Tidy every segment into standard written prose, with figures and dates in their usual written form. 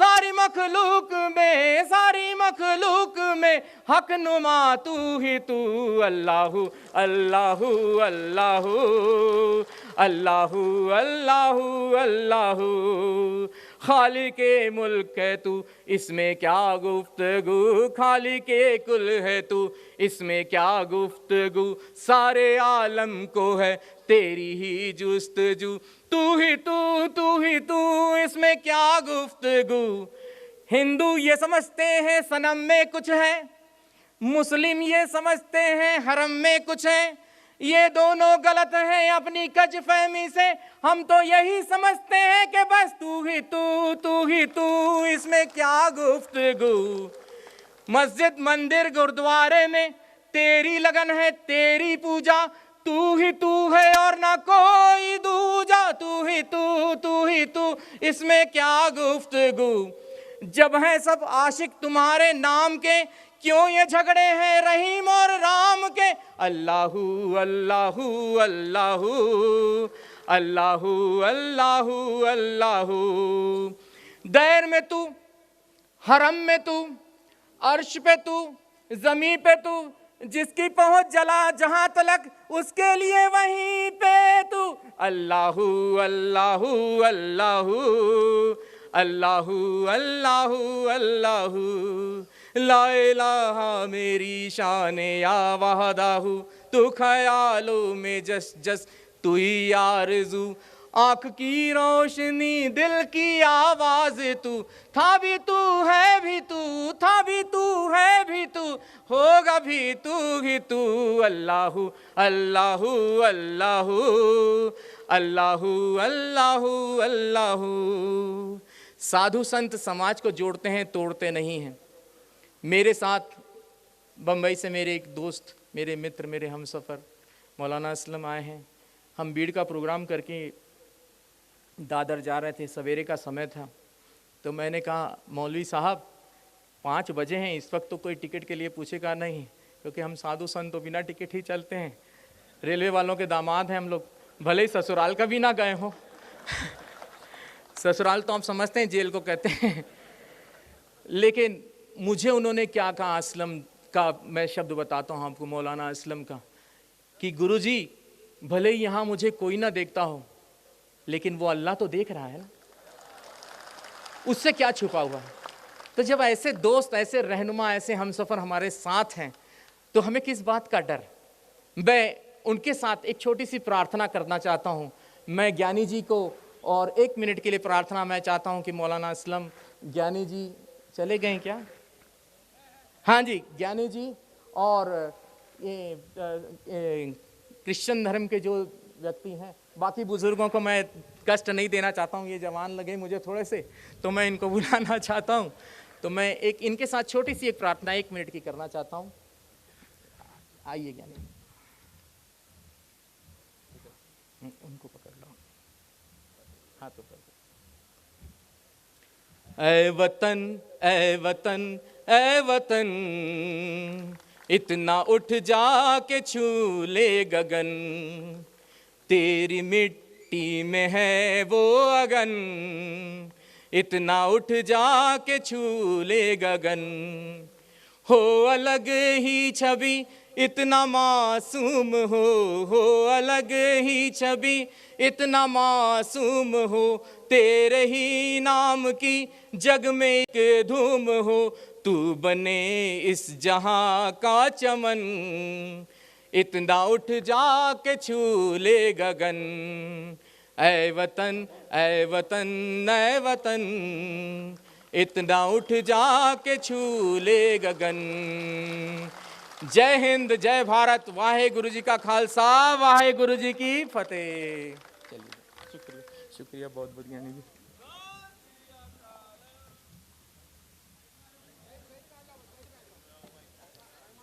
सारी मखलूक में हक नुमा तू ही तू। अल्लाहु अल्लाहु अल्लाहु अल्लाहु अल्लाहु अल्लाहु। खालिके मुल्क है तू, इसमें क्या गुफ्तगू, खालिके कुल है तू, इसमें क्या गुफ्तगू। सारे आलम को है तेरी ही जुस्तजू, तू ही तू, इसमें क्या गुफ्तगू। हिंदू ये समझते हैं सनम में कुछ है, मुस्लिम ये समझते हैं हरम में कुछ है। ये दोनों गलत हैं अपनी कज फहमी से, हम तो यही समझते हैं कि बस तू ही तू, इसमें क्या गुफ्तगू। मस्जिद मंदिर गुरुद्वारे में तेरी लगन है, तेरी पूजा, तू ही तू है और ना कोई दूजा। तू ही तू, इसमें क्या गुफ्तगू। जब हैं सब आशिक तुम्हारे नाम के, क्यों ये झगड़े हैं रहीम और राम के। अल्लाहु अल्लाहु अल्लाहु अल्लाहु अल्लाहु अल्लाहु। दैर में तू, हरम में तू, अर्श पे तू, जमी पे तू, जिसकी पहुंच जला जहां तलक उसके लिए वहीं पे तू। अल्लाहु अल्लाहु अल्लाहु अल्लाहु अल्लाहु अल्लाहु। ला इलाहा मेरी शान या वहदाहु, तू ख्यालों में जस जस तू ही आरज़ू। आँख की रोशनी दिल की आवाज तू, था भी तू है भी तू, था भी तू है भी तू, होगा भी तू ही तू। अल्लाहु अल्लाहु अल्लाहु अल्लाहु अल्लाहु अल्लाहु। साधु संत समाज को जोड़ते हैं, तोड़ते नहीं हैं। मेरे साथ बम्बई से मेरे एक दोस्त, मेरे मित्र, मेरे हमसफ़र मौलाना असलम आए हैं। हम बीड़ का प्रोग्राम करके दादर जा रहे थे, सवेरे का समय था। तो मैंने कहा मौलवी साहब 5 बजे हैं, इस वक्त तो कोई टिकट के लिए पूछेगा नहीं, क्योंकि हम साधु संत तो बिना टिकट ही चलते हैं। रेलवे वालों के दामाद हैं हम लोग, भले ही ससुराल का भी ना गए हों। ससुराल तो आप समझते हैं जेल को कहते हैं। लेकिन मुझे उन्होंने क्या कहा, असलम का मैं शब्द बताता हूँ आपको, मौलाना असलम का, कि गुरुजी भले ही यहाँ मुझे कोई ना देखता हो, लेकिन वो अल्लाह तो देख रहा है ना, उससे क्या छुपा हुआ है। तो जब ऐसे दोस्त, ऐसे रहनुमा, ऐसे हमसफ़र हमारे साथ हैं, तो हमें किस बात का डर। मैं उनके साथ एक छोटी सी प्रार्थना करना चाहता हूँ। मैं ज्ञानी जी को और 1 मिनट के लिए प्रार्थना मैं चाहता हूँ कि मौलाना असलम, ज्ञानी जी चले गए क्या? हाँ जी, ज्ञानी जी और ये क्रिश्चियन धर्म के जो व्यक्ति हैं, बाकी बुजुर्गों को मैं कष्ट नहीं देना चाहता हूँ, ये जवान लगे मुझे थोड़े से, तो मैं इनको बुलाना चाहता हूँ। तो मैं एक इनके साथ छोटी सी एक प्रार्थना 1 मिनट की करना चाहता हूँ। आइए ज्ञानी, उनको पकड़ लो, हाथ ऊपर। ऐ वतन ऐ वतन ऐ वतन, इतना उठ जा के छू ले गगन, तेरी मिट्टी में है वो अगन, इतना उठ जा के छू ले गगन। हो अलग ही छवि इतना मासूम हो अलग ही छवि इतना मासूम हो, तेरे ही नाम की जग में एक धूम हो, तू बने इस जहां का चमन, इतना उठ जा के छू ले गगन। ऐ वतन ऐ वतन ऐ वतन, इतना उठ जा के छू ले गगन। जय हिंद, जय भारत, वाहे गुरु जी का खालसा, वाहे गुरु जी की फतेह। चलिए, शुक्रिया शुक्रिया बहुत बहुत ज्ञानी जी।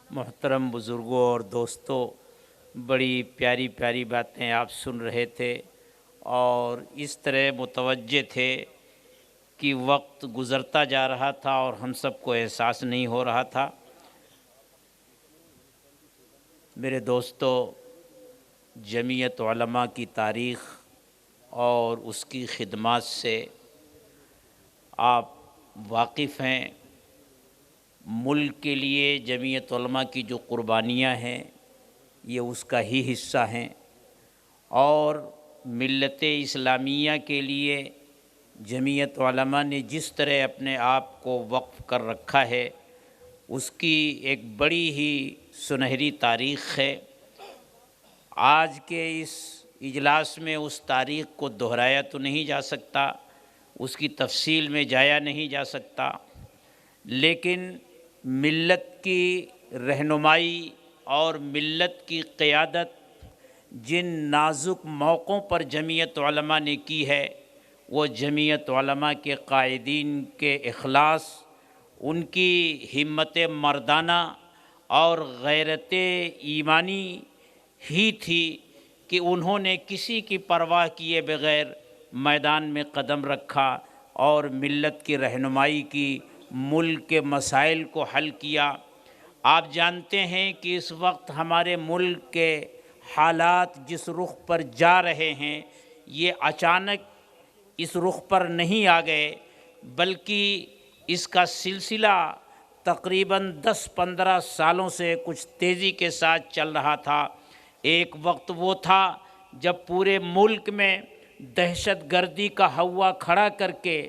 मोहतरम बुज़ुर्गों और दोस्तों, बड़ी प्यारी प्यारी बातें आप सुन रहे थे और इस तरह मुतवज्जे थे कि वक्त गुज़रता जा रहा था और हम सबको एहसास नहीं हो रहा था। मेरे दोस्तों, जमीयत उलमा की तारीख़ और उसकी खिदमत से आप वाकिफ़ हैं, मुल्क के लिए जमीयत उलमा की जो कुर्बानियाँ हैं ये उसका ही हिस्सा हैं, और मिल्लत इस्लामिया के लिए जमीयत उलमा ने जिस तरह अपने आप को वक्फ़ कर रखा है उसकी एक बड़ी ही सुनहरी तारीख़ है। आज के इस इजलास में उस तारीख़ को दोहराया तो नहीं जा सकता, उसकी तफसील में जाया नहीं जा सकता, लेकिन मिल्लत की रहनुमाई और मिल्लत की क़यादत जिन नाजुक मौक़ों पर जमीयत उलमा ने की है वो जमीयत उलमा के कायदीन के इखलास, उनकी हिम्मत मर्दाना और गैरत ईमानी ही थी कि उन्होंने किसी की परवाह किए बग़ैर मैदान में कदम रखा और मिल्लत की रहनुमाई की, मुल्क के मसाइल को हल किया। आप जानते हैं कि इस वक्त हमारे मुल्क के हालात जिस रुख पर जा रहे हैं ये अचानक इस रुख पर नहीं आ गए, बल्कि इसका सिलसिला तकरीबन 10-15 सालों से कुछ तेज़ी के साथ चल रहा था। एक वक्त वो था जब पूरे मुल्क में दहशतगर्दी का हवा खड़ा करके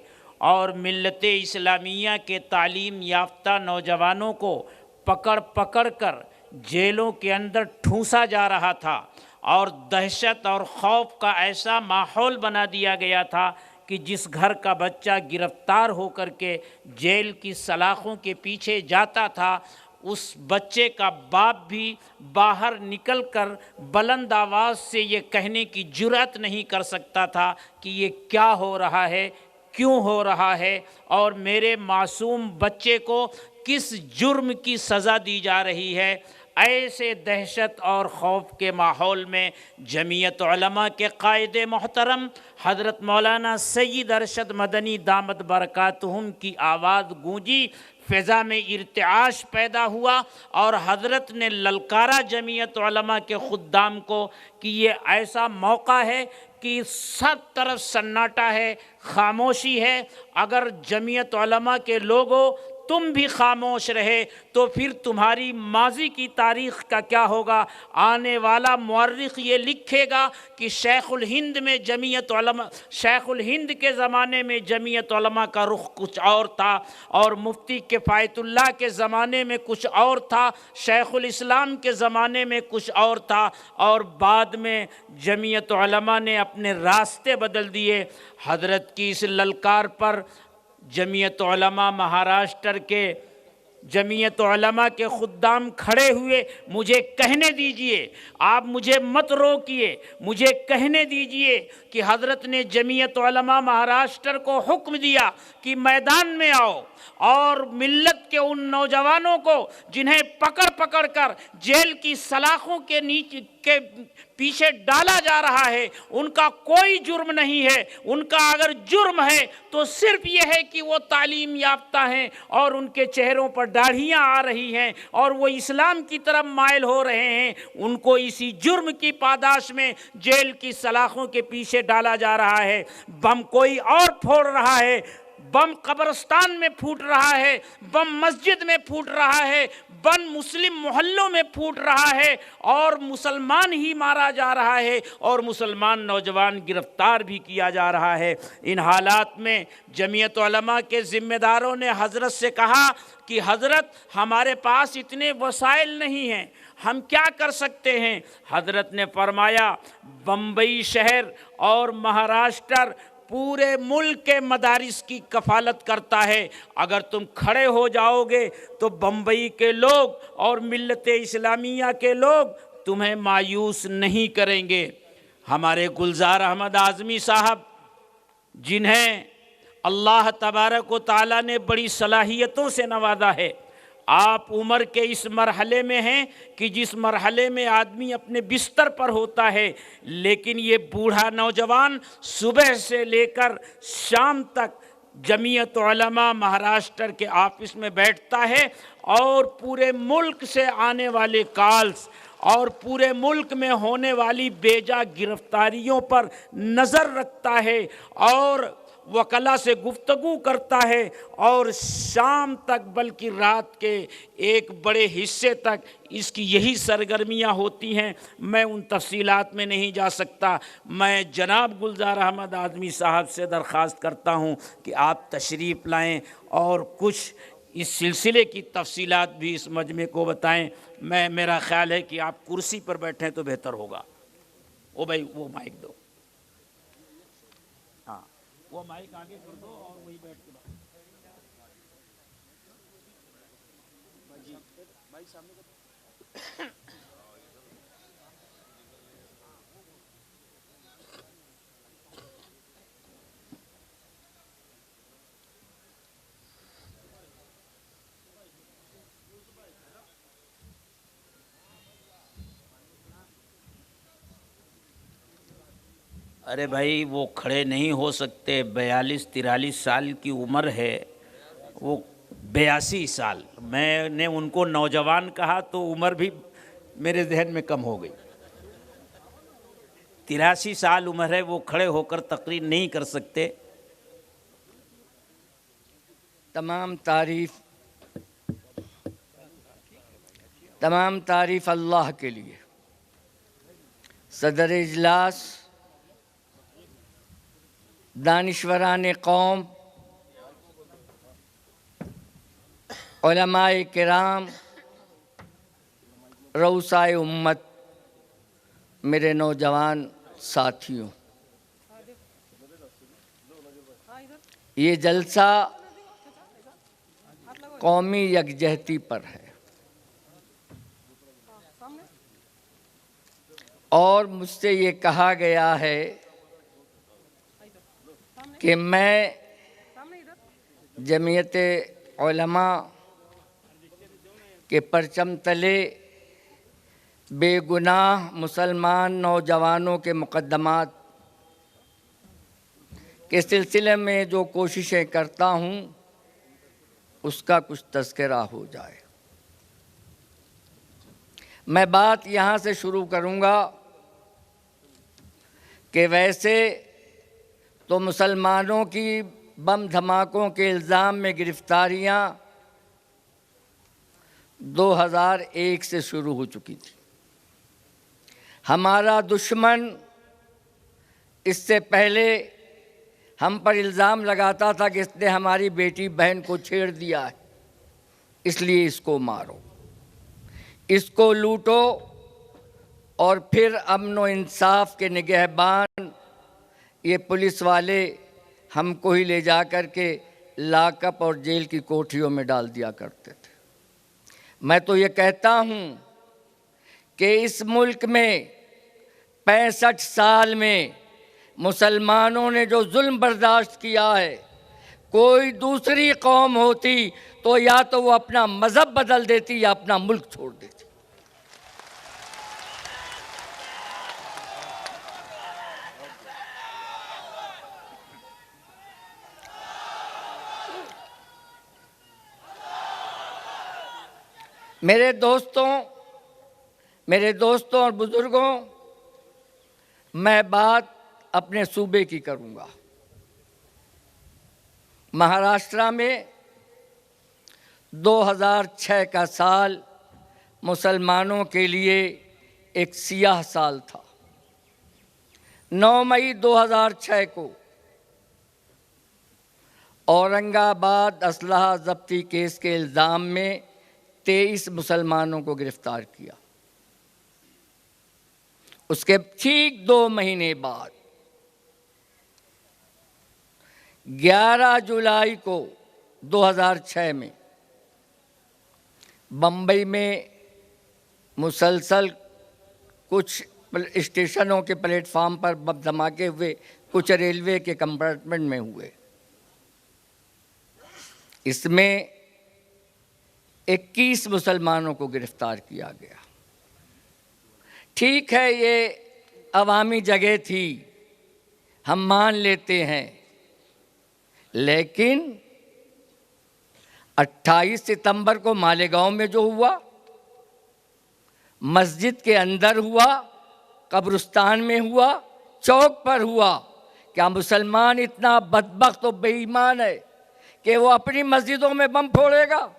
और मिल्लत इस्लामिया के तालीम याफ्ता नौजवानों को पकड़ पकड़ कर जेलों के अंदर ठूंसा जा रहा था और दहशत और खौफ का ऐसा माहौल बना दिया गया था कि जिस घर का बच्चा गिरफ्तार होकर के जेल की सलाखों के पीछे जाता था उस बच्चे का बाप भी बाहर निकलकर बुलंद आवाज़ से ये कहने की जुर्अत नहीं कर सकता था कि ये क्या हो रहा है, क्यों हो रहा है और मेरे मासूम बच्चे को किस जुर्म की सज़ा दी जा रही है। ऐसे दहशत और खौफ के माहौल में जमीयत उलमा के कायदे मोहतरम हज़रत मौलाना सैयद अरशद मदनी दामद बरकातुहुम की आवाज़ गूंजी, फ़िज़ा में इर्तिआश पैदा हुआ और हज़रत ने ललकारा जमीयत उलमा के खुद्दाम को कि ये ऐसा मौका है कि सब तरफ सन्नाटा है, खामोशी है, अगर जमीयत उलमा के लोगों तुम भी खामोश रहे तो फिर तुम्हारी माजी की तारीख़ का क्या होगा। आने वाला मुअर्रिख़ ये लिखेगा कि शेखुल हिंद में जमीयत उलमा, शेखुल हिंद के ज़माने में जमीयत उलमा का रुख कुछ और था और मुफ्ती किफ़ायतुल्लाह के ज़माने में कुछ और था, शेखुल इस्लाम के ज़माने में कुछ और था और बाद में जमीयत उलमा ने अपने रास्ते बदल दिए। हज़रत की इस ललकार पर जमीयत उलमा महाराष्ट्र के जमीयत उलमा के खुद्दाम खड़े हुए। मुझे कहने दीजिए, आप मुझे मत रोकिए, मुझे कहने दीजिए कि हज़रत ने जमीयत उलमा महाराष्ट्र को हुक्म दिया कि मैदान में आओ और मिल्लत के उन नौजवानों को जिन्हें पकड़ पकड़ कर जेल की सलाखों के नीचे के पीछे डाला जा रहा है उनका कोई जुर्म नहीं है, उनका अगर जुर्म है तो सिर्फ ये है कि वो तालीम याफ्ता हैं और उनके चेहरों पर दाढ़ियाँ आ रही हैं और वो इस्लाम की तरफ माइल हो रहे हैं, उनको इसी जुर्म की पादाश में जेल की सलाखों के पीछे डाला जा रहा है। बम कोई और फोड़ रहा है, बम कब्रिस्तान में फूट रहा है, बम मस्जिद में फूट रहा है, बम मुस्लिम मोहल्लों में फूट रहा है और मुसलमान ही मारा जा रहा है और मुसलमान नौजवान गिरफ्तार भी किया जा रहा है। इन हालात में जमीयत उलमा के ज़िम्मेदारों ने हज़रत से कहा कि हज़रत हमारे पास इतने वसाइल नहीं हैं, हम क्या कर सकते हैं। हज़रत ने फरमाया बम्बई शहर और महाराष्ट्र पूरे मुल्क के मदारिस की कफ़ालत करता है, अगर तुम खड़े हो जाओगे तो बम्बई के लोग और मिल्लत इस्लामिया के लोग तुम्हें मायूस नहीं करेंगे। हमारे गुलजार अहमद आज़मी साहब जिन्हें अल्लाह तबारक व तआला ने बड़ी सलाहियतों से नवाजा है, आप उम्र के इस मरहले में हैं कि जिस मरहले में आदमी अपने बिस्तर पर होता है, लेकिन ये बूढ़ा नौजवान सुबह से लेकर शाम तक जमीयत उलमा महाराष्ट्र के ऑफिस में बैठता है और पूरे मुल्क से आने वाले कॉल्स और पूरे मुल्क में होने वाली बेजा गिरफ्तारियों पर नज़र रखता है और वकला से गुफ्तगू करता है और शाम तक बल्कि रात के एक बड़े हिस्से तक इसकी यही सरगर्मियां होती हैं। मैं उन तफसीलात में नहीं जा सकता। मैं जनाब गुलजार अहमद आज़मी साहब से दरख्वास्त करता हूं कि आप तशरीफ़ लाएं और कुछ इस सिलसिले की तफसीलात भी इस मजमे को बताएं। मेरा ख़्याल है कि आप कुर्सी पर बैठें तो बेहतर होगा। ओ भाई वो माइक दो, हाँ वो माइक आगे कर दो और वही बैठ के बात। भाई सामने अरे भाई वो खड़े नहीं हो सकते। 42-43 साल की उम्र है, वो 82 साल। मैंने उनको नौजवान कहा तो उम्र भी मेरे जहन में कम हो गई। 83 साल उम्र है, वो खड़े होकर तकरीर नहीं कर सकते। तमाम तारीफ अल्लाह के लिए। सदर इजलास, दानिश्वरान कौम, उलमाए किराम, रऊसाए उम्मत, मेरे नौजवान साथियों, ये जलसा कौमी यकजहती पर है और मुझसे ये कहा गया है कि मैं जमीयत उलमा के परचम तले बेगुनाह मुसलमान नौजवानों के मुकद्दमात के सिलसिले में जो कोशिशें करता हूँ उसका कुछ तज़किरा हो जाए। मैं बात यहाँ से शुरू करूँगा कि वैसे तो मुसलमानों की बम धमाकों के इल्ज़ाम में गिरफ़्तारियाँ 2001 से शुरू हो चुकी थी। हमारा दुश्मन इससे पहले हम पर इल्ज़ाम लगाता था कि इसने हमारी बेटी बहन को छेड़ दिया है, इसलिए इसको मारो, इसको लूटो, और फिर अमन व इंसाफ के निगहबान ये पुलिस वाले हमको ही ले जा कर के लाकअप और जेल की कोठरियों में डाल दिया करते थे। मैं तो ये कहता हूँ कि इस मुल्क में 65 साल में मुसलमानों ने जो जुल्म बर्दाश्त किया है, कोई दूसरी कौम होती तो या तो वो अपना मज़हब बदल देती या अपना मुल्क छोड़ देती। मेरे दोस्तों और बुज़ुर्गों, मैं बात अपने सूबे की करूँगा। महाराष्ट्र में 2006 का साल मुसलमानों के लिए एक सियाह साल था। 9 मई 2006 को औरंगाबाद असलहा जब्ती केस के इल्ज़ाम में 23 मुसलमानों को गिरफ्तार किया। उसके ठीक 2 महीने बाद 11 जुलाई को 2006 में बम्बई में मुसलसल कुछ स्टेशनों के प्लेटफार्म पर बम धमाके हुए, कुछ रेलवे के कंपार्टमेंट में हुए। इसमें 21 मुसलमानों को गिरफ्तार किया गया। ठीक है, ये अवामी जगह थी, हम मान लेते हैं, लेकिन 28 सितंबर को मालेगांव में जो हुआ, मस्जिद के अंदर हुआ, कब्रिस्तान में हुआ, चौक पर हुआ, क्या मुसलमान इतना बदबख्त और बेईमान है कि वो अपनी मस्जिदों में बम फोड़ेगा?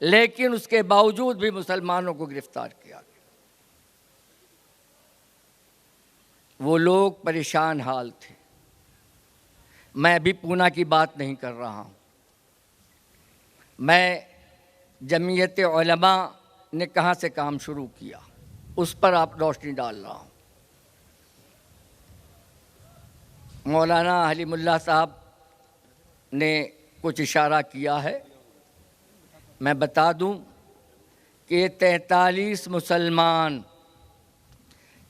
लेकिन उसके बावजूद भी मुसलमानों को गिरफ्तार किया गया। वो लोग परेशान हाल थे। मैं अभी पूना की बात नहीं कर रहा हूँ, मैं जमीयत उलमा ने कहाँ से काम शुरू किया उस पर आप रोशनी डाल रहा हूँ। मौलाना हलीमुल्लाह साहब ने कुछ इशारा किया है। मैं बता दूं कि 43 मुसलमान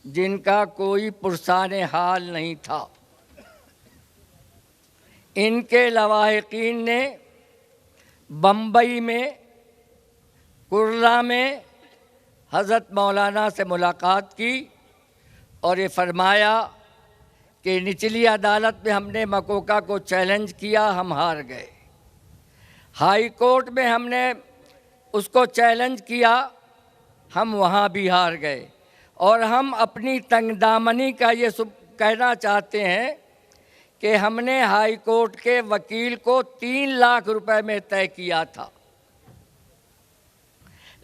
जिनका कोई पुरसाने हाल नहीं था, इनके लवाहिकीन ने बम्बई में कुर्ला में हज़रत मौलाना से मुलाकात की और ये फरमाया कि निचली अदालत में हमने मकोका को चैलेंज किया, हम हार गए। हाई कोर्ट में हमने उसको चैलेंज किया, हम वहाँ भी हार गए। और हम अपनी तंगदामनी का ये कहना चाहते हैं कि हमने हाई कोर्ट के वकील को 3 लाख रुपए में तय किया था,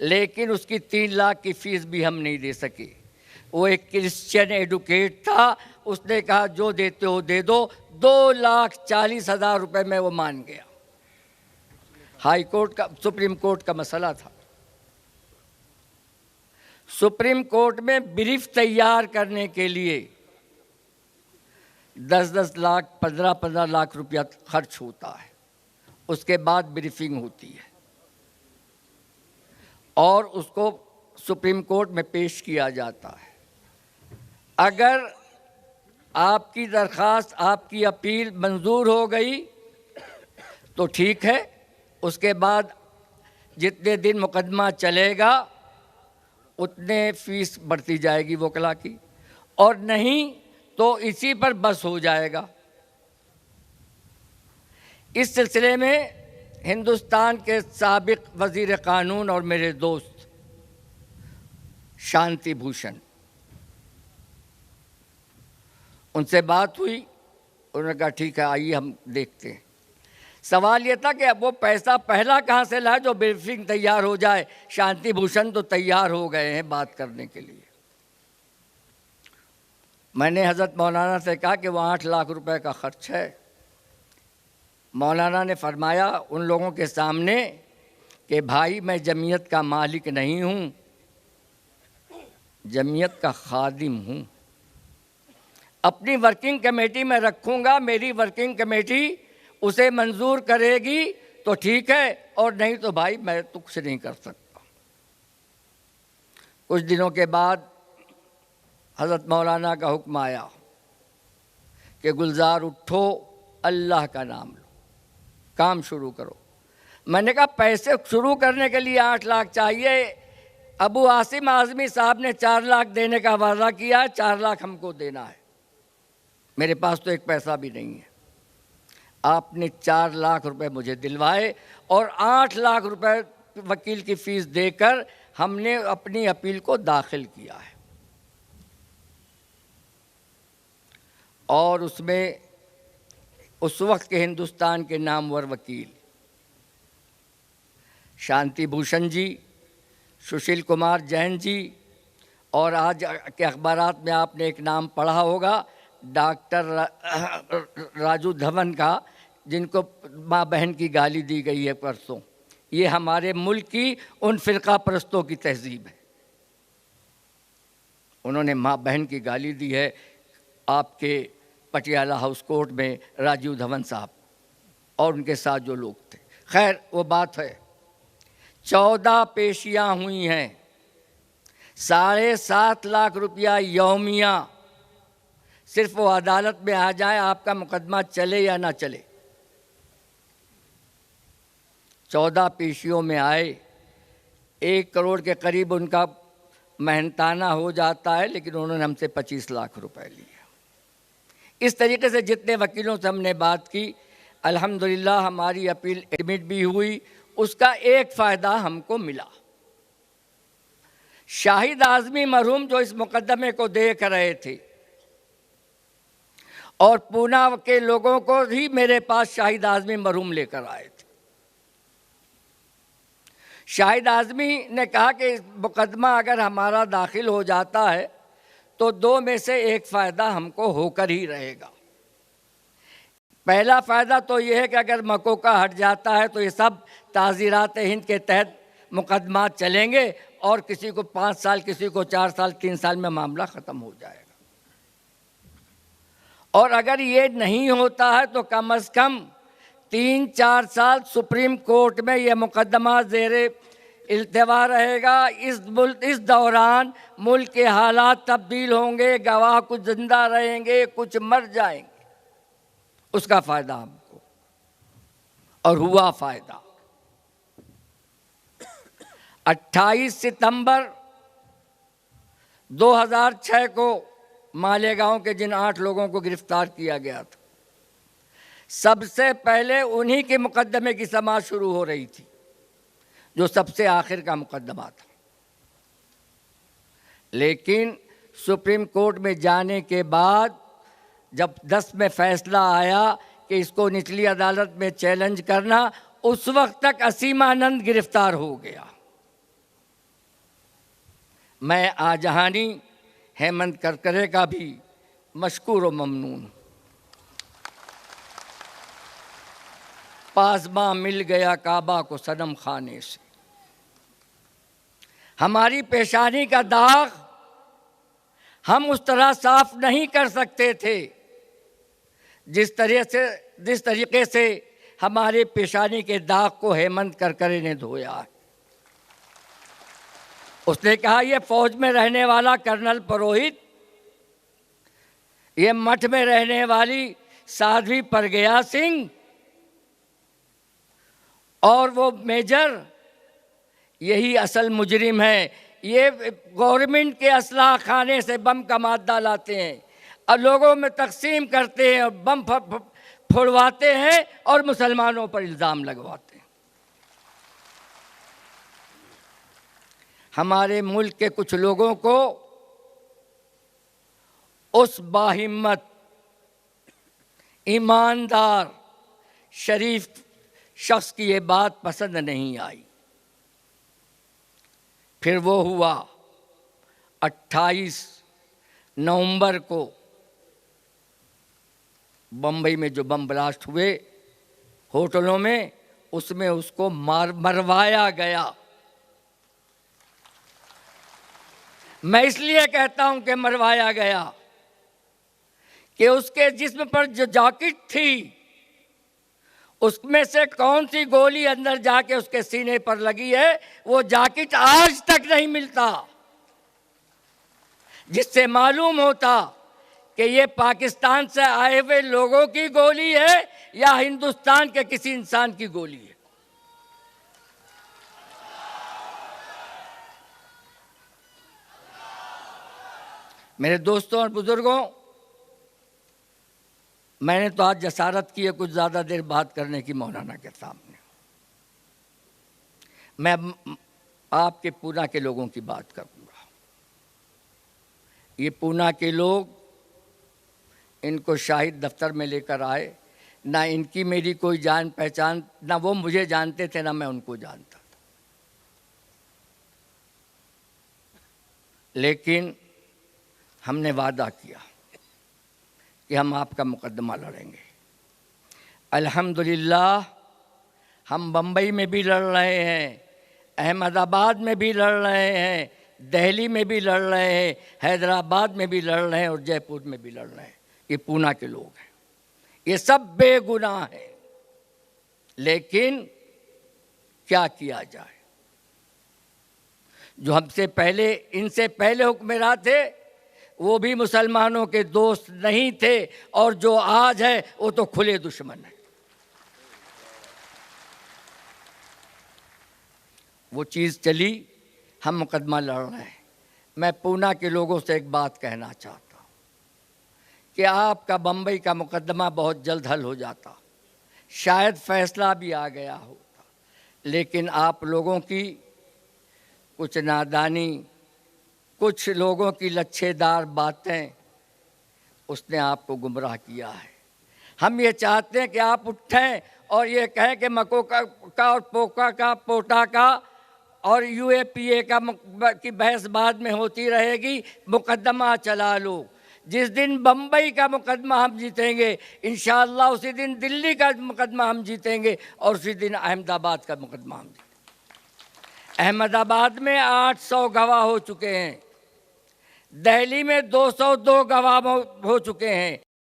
लेकिन उसकी 3 लाख की फीस भी हम नहीं दे सके। वो एक क्रिश्चियन एडवोकेट था, उसने कहा जो देते हो दे दो। 2,40,000 रुपए में वो मान गया। हाई कोर्ट का, सुप्रीम कोर्ट का मसला था। सुप्रीम कोर्ट में ब्रीफ तैयार करने के लिए 10-10 लाख 15-15 लाख रुपया खर्च होता है। उसके बाद ब्रीफिंग होती है और उसको सुप्रीम कोर्ट में पेश किया जाता है। अगर आपकी दरख्वास्त, आपकी अपील मंजूर हो गई तो ठीक है, उसके बाद जितने दिन मुकदमा चलेगा उतने फीस बढ़ती जाएगी वकला की, और नहीं तो इसी पर बस हो जाएगा। इस सिलसिले में हिंदुस्तान के साबिक वज़ीर कानून और मेरे दोस्त शांति भूषण, उनसे बात हुई। उन्होंने कहा ठीक है आइए हम देखते हैं। सवाल ये था कि अब वो पैसा पहला कहाँ से लाए जो ब्रीफिंग तैयार हो जाए। शांति भूषण तो तैयार हो गए हैं बात करने के लिए। मैंने हज़रत मौलाना से कहा कि वो 8 लाख रुपए का खर्च है। मौलाना ने फरमाया उन लोगों के सामने कि भाई मैं जमीयत का मालिक नहीं हूँ, जमीयत का खादिम हूँ। अपनी वर्किंग कमेटी में रखूँगा, मेरी वर्किंग कमेटी उसे मंजूर करेगी तो ठीक है, और नहीं तो भाई मैं तो कुछ नहीं कर सकता। कुछ दिनों के बाद हज़रत मौलाना का हुक्म आया कि गुलजार उठो, अल्लाह का नाम लो, काम शुरू करो। मैंने कहा पैसे शुरू करने के लिए 8 लाख चाहिए। अबू आसिम आज़मी साहब ने 4 लाख देने का वादा किया है, 4 लाख हमको देना है। मेरे पास तो एक पैसा भी नहीं है। आपने 4 लाख रुपए मुझे दिलवाए और 8 लाख रुपए वकील की फ़ीस देकर हमने अपनी अपील को दाखिल किया है। और उसमें उस वक्त के हिंदुस्तान के नामवर वकील शांति भूषण जी, सुशील कुमार जैन जी, और आज के अखबारात में आपने एक नाम पढ़ा होगा डॉक्टर राजू धवन का, जिनको माँ बहन की गाली दी गई है परसों। ये हमारे मुल्क की उन फ़िरका परस्तों की तहजीब है। उन्होंने माँ बहन की गाली दी है आपके पटियाला हाउस कोर्ट में राजीव धवन साहब और उनके साथ जो लोग थे। खैर वो बात है। 14 पेशियाँ हुई हैं, 7.5 लाख रुपया यौमिया। सिर्फ वो अदालत में आ जाए, आपका मुकदमा चले या ना चले। 14 पेशियों में आए, 1 करोड़ के करीब उनका मेहनताना हो जाता है, लेकिन उन्होंने हमसे 25 लाख रुपए लिए। इस तरीके से जितने वकीलों से हमने बात की, अल्हम्दुलिल्लाह हमारी अपील एडमिट भी हुई। उसका एक फ़ायदा हमको मिला। शाहिद आज़मी मरहूम जो इस मुकदमे को देख रहे थे और पूना के लोगों को ही मेरे पास शाहिद आज़मी मरहूम लेकर आए थे। शाहिद आज़मी ने कहा कि इस मुकदमा अगर हमारा दाखिल हो जाता है तो दो में से एक फ़ायदा हमको होकर ही रहेगा। पहला फ़ायदा तो ये है कि अगर मकोका हट जाता है तो ये सब ताज़ीरात हिंद के तहत मुकदमा चलेंगे और किसी को 5 साल, किसी को 4 साल, 3 साल में मामला ख़त्म हो जाएगा। और अगर ये नहीं होता है तो कम से कम 3-4 साल सुप्रीम कोर्ट में ये मुकदमा ज़ेरे इल्तिवा रहेगा। इस दौरान मुल्क के हालात तब्दील होंगे, गवाह कुछ ज़िंदा रहेंगे, कुछ मर जाएंगे, उसका फ़ायदा हमको। और हुआ फ़ायदा। 28 सितंबर 2006 को मालेगांव के जिन 8 लोगों को गिरफ्तार किया गया था, सबसे पहले उन्हीं के मुकदमे की समाअत शुरू हो रही थी, जो सबसे आखिर का मुकदमा था। लेकिन सुप्रीम कोर्ट में जाने के बाद जब 10 में फैसला आया कि इसको निचली अदालत में चैलेंज करना, उस वक्त तक असीमानंद गिरफ्तार हो गया। मैं आजहानी हेमंत करकरे का भी मशकूर व ममनून हूँ। पासबा मिल गया काबा को सनम खाने से। हमारी पेशानी का दाग हम उस तरह साफ नहीं कर सकते थे जिस तरीके से हमारे पेशानी के दाग को हेमंत करकरे ने धोया है। उसने कहा ये फौज में रहने वाला कर्नल पुरोहित, ये मठ में रहने वाली साध्वी प्रज्ञा सिंह और वो मेजर, यही असल मुजरिम है। ये गवर्नमेंट के असलाह खाने से बम का मादा लाते हैं और लोगों में तकसीम करते हैं और बम फोड़वाते हैं और मुसलमानों पर इल्ज़ाम लगवाते हैं। हमारे मुल्क के कुछ लोगों को उस बाहिम्मत, ईमानदार, शरीफ शख्स की ये बात पसंद नहीं आई। फिर वो हुआ 28 नवंबर को बम्बई में जो बम ब्लास्ट हुए होटलों में, उसमें उसको मरवाया गया। मैं इसलिए कहता हूं कि मरवाया गया कि उसके जिस्म पर जो जैकेट थी उसमें से कौन सी गोली अंदर जाके उसके सीने पर लगी है, वो जैकेट आज तक नहीं मिलता, जिससे मालूम होता कि ये पाकिस्तान से आए हुए लोगों की गोली है या हिंदुस्तान के किसी इंसान की गोली है। मेरे दोस्तों और बुजुर्गों, मैंने तो आज जसारत की है कुछ ज़्यादा देर बात करने की मौलाना के सामने। मैं आपके पूना के लोगों की बात करूँगा। ये पूना के लोग, इनको शाहिद दफ्तर में लेकर आए, ना इनकी मेरी कोई जान पहचान, ना वो मुझे जानते थे ना मैं उनको जानता था। लेकिन हमने वादा किया कि हम आपका मुकदमा लड़ेंगे। अल्हम्दुलिल्लाह हम बम्बई में भी लड़ रहे हैं, अहमदाबाद में भी लड़ रहे हैं, दिल्ली में भी लड़ रहे हैं, हैदराबाद में भी लड़ रहे हैं और जयपुर में भी लड़ रहे हैं। ये पूना के लोग हैं, ये सब बेगुनाह हैं। लेकिन क्या किया जाए, जो हमसे पहले, इनसे पहले हुक्मरान थे वो भी मुसलमानों के दोस्त नहीं थे और जो आज है वो तो खुले दुश्मन है। वो चीज़ चली, हम मुकदमा लड़ रहे हैं। मैं पूना के लोगों से एक बात कहना चाहता हूँ कि आपका बम्बई का मुकदमा बहुत जल्द हल हो जाता, शायद फैसला भी आ गया होता, लेकिन आप लोगों की कुछ नादानी, कुछ लोगों की लच्छेदार बातें, उसने आपको गुमराह किया है। हम ये चाहते हैं कि आप उठें और ये कहें कि मकोका का और पोका का पोटा का और यूएपीए का की बहस बाद में होती रहेगी, मुकदमा चला लो। जिस दिन बम्बई का मुकदमा हम जीतेंगे, इंशाअल्लाह उसी दिन दिल्ली का मुकदमा हम जीतेंगे और उसी दिन अहमदाबाद का मुकदमा हम जीतेंगे। अहमदाबाद में 800 गवाह हो चुके हैं, दिल्ली में 202 गवाह हो चुके हैं,